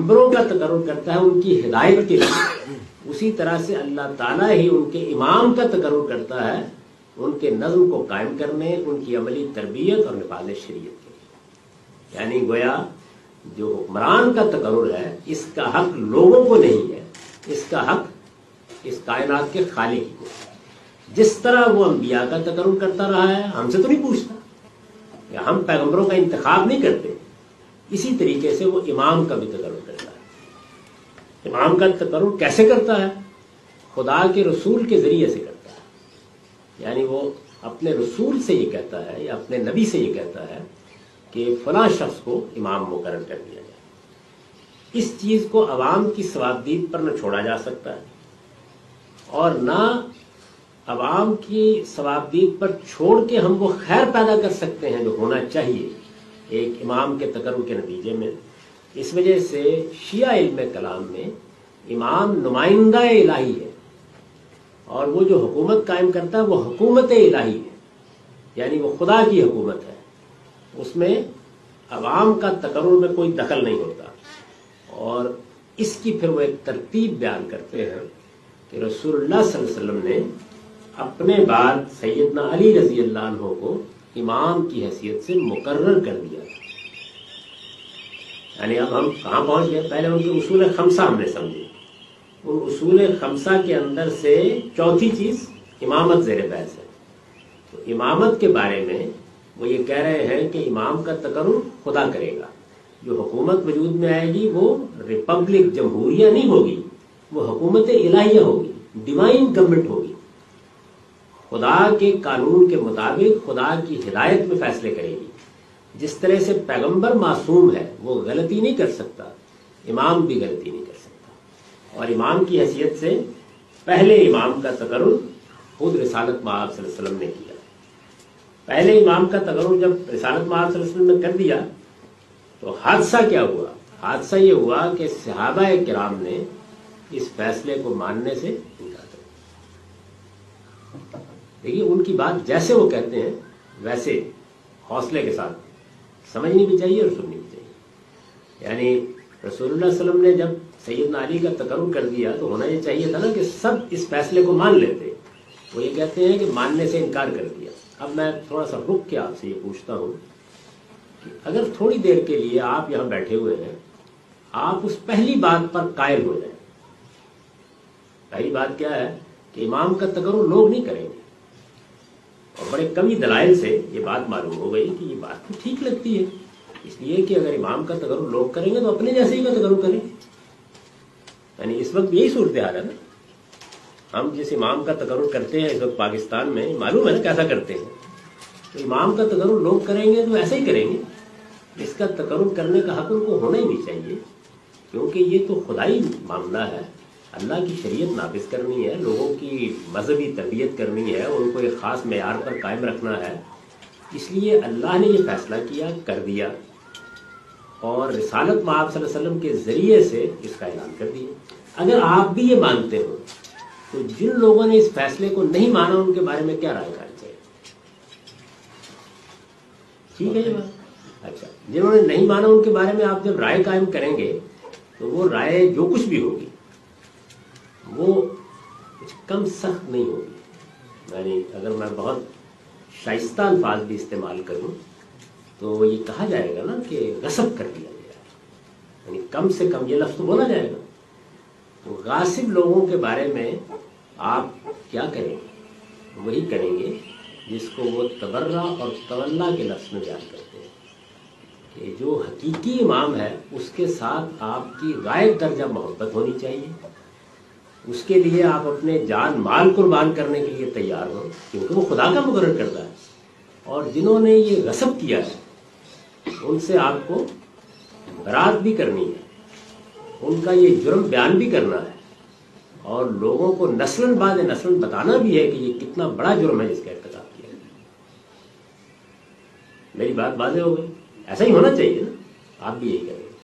پیغمبروں کا تقرر کرتا ہے ان کی ہدایت کے لیے، اسی طرح سے اللہ تعالیٰ ہی ان کے امام کا تقرر کرتا ہے ان کے نظم کو قائم کرنے، ان کی عملی تربیت اور نفاذ شریعت کے لیے۔ یعنی گویا جو حکمران کا تقرر ہے اس کا حق لوگوں کو نہیں ہے، اس کا حق اس کائنات کے خالق کو۔ جس طرح وہ انبیاء کا تقرر کرتا رہا ہے، ہم سے تو نہیں پوچھتا، یا ہم پیغمبروں کا انتخاب نہیں کرتے، اسی طریقے سے وہ امام کا بھی تقرر کرتا ہے۔ امام کا تقرر کیسے کرتا ہے؟ خدا کے رسول کے ذریعے سے کرتا ہے، یعنی وہ اپنے رسول سے یہ کہتا ہے یا اپنے نبی سے یہ کہتا ہے کہ فلاں شخص کو امام مقرر کر دیا جائے۔ اس چیز کو عوام کی ثوابدید پر نہ چھوڑا جا سکتا ہے، اور نہ عوام کی ثوابدید پر چھوڑ کے ہم وہ خیر پیدا کر سکتے ہیں جو ہونا چاہیے ایک امام کے تقرر کے نتیجے میں۔ اس وجہ سے شیعہ علم کلام میں امام نمائندہ الہی ہے، اور وہ جو حکومت قائم کرتا ہے وہ حکومت الہی ہے، یعنی وہ خدا کی حکومت ہے، اس میں عوام کا تقرر میں کوئی دخل نہیں ہوتا۔ اور اس کی پھر وہ ایک ترتیب بیان کرتے ہیں کہ رسول اللہ صلی اللہ علیہ وسلم نے اپنے بعد سیدنا علی رضی اللہ عنہ کو امام کی حیثیت سے مقرر کر دیا۔ یعنی اب ہم کہاں پہنچ گئے؟ پہلے ان کے اصول خمسہ ہم نے سمجھے، ان اصول خمسہ کے اندر سے چوتھی چیز امامت زیر بحث ہے۔ تو امامت کے بارے میں وہ یہ کہہ رہے ہیں کہ امام کا تقرر خدا کرے گا، جو حکومت وجود میں آئے گی وہ ریپبلک جمہوریہ نہیں ہوگی، وہ حکومت الہیہ ہوگی، ڈیوائن گورنمنٹ ہوگی، خدا کے قانون کے مطابق خدا کی ہدایت میں فیصلے کرے گی۔ جس طرح سے پیغمبر معصوم ہے، وہ غلطی نہیں کر سکتا، امام بھی غلطی نہیں کر سکتا۔ اور امام کی حیثیت سے پہلے امام کا تقرر خود رسالت مآب صلی اللہ علیہ وسلم نے کیا۔ پہلے امام کا تقرر جب رسالت مآب صلی اللہ علیہ وسلم نے کر دیا تو حادثہ کیا ہوا؟ حادثہ یہ ہوا کہ صحابہ کرام نے اس فیصلے کو ماننے سے انکار کر دیا۔ دیکھیے ان کی بات جیسے وہ کہتے ہیں ویسے حوصلے کے ساتھ سمجھنی بھی چاہیے اور سننی بھی چاہیے۔ یعنی رسول اللہ صلی اللہ علیہ وسلم نے جب سیدنا علی کا تقرر کر دیا تو ہونا یہ چاہیے تھا نا کہ سب اس فیصلے کو مان لیتے، وہ یہ کہتے ہیں کہ ماننے سے انکار کر دیا۔ اب میں تھوڑا سا رک کے آپ سے یہ پوچھتا ہوں کہ اگر تھوڑی دیر کے لیے آپ یہاں بیٹھے ہوئے ہیں، آپ اس پہلی بات پر قائل ہو جائیں۔ پہلی بات کیا ہے کہ امام کا تقرر لوگ نہیں کریں گے، اور بڑے کمی دلائل سے یہ بات معلوم ہو گئی کہ یہ بات تو ٹھیک لگتی ہے، اس لیے کہ اگر امام کا تقرر لوگ کریں گے تو اپنے جیسے ہی کا تقرر کریں گے۔ یعنی اس وقت یہی صورتحال ہے نا، ہم جس امام کا تقرر کرتے ہیں اس وقت پاکستان میں، معلوم ہے نا کیسا کرتے ہیں، تو امام کا تقرر لوگ کریں گے تو ایسا ہی کریں گے۔ اس کا تقرر کرنے کا حق ان کو ہونا ہی نہیں چاہیے، کیونکہ یہ تو خدائی معاملہ ہے، اللہ کی شریعت نافذ کرنی ہے، لوگوں کی مذہبی تربیت کرنی ہے، ان کو ایک خاص معیار پر قائم رکھنا ہے۔ اس لیے اللہ نے یہ فیصلہ کیا، کر دیا، اور رسالت مآب صلی اللہ علیہ وسلم کے ذریعے سے اس کا اعلان کر دیا۔ اگر آپ بھی یہ مانتے ہو تو جن لوگوں نے اس فیصلے کو نہیں مانا ان کے بارے میں کیا رائے کرنی چاہیے؟ ٹھیک ہے یہ بات؟ اچھا، جنہوں نے نہیں مانا ان کے بارے میں آپ جب رائے قائم کریں گے تو وہ رائے جو کچھ بھی ہوگی وہ کچھ کم سخت نہیں ہوگی۔ یعنی اگر میں بہت شائستہ الفاظ بھی استعمال کروں تو یہ کہا جائے گا نا کہ غصب کر دیا گیا، یعنی کم سے کم یہ لفظ تو بولا جائے گا۔ تو غاصب لوگوں کے بارے میں آپ کیا کریں گے؟ وہی کریں گے جس کو وہ تبرہ اور تولا کے لفظ میں بیان کرتے ہیں کہ جو حقیقی امام ہے اس کے ساتھ آپ کی غائب درجہ محبت ہونی چاہیے، اس کے لیے آپ اپنے جان مال قربان کرنے کے لیے تیار ہوں، کیونکہ وہ خدا کا مقرر کردہ ہے۔ اور جنہوں نے یہ غصب کیا ہے ان سے آپ کو برات بھی کرنی ہے، ان کا یہ جرم بیان بھی کرنا ہے، اور لوگوں کو نسلاً بعد نسلاً بتانا بھی ہے کہ یہ کتنا بڑا جرم ہے جس کا ارتکاب کیا ہے۔ میری بات واضح ہو گئی؟ ایسا ہی ہونا چاہیے نا، آپ بھی یہی کریں۔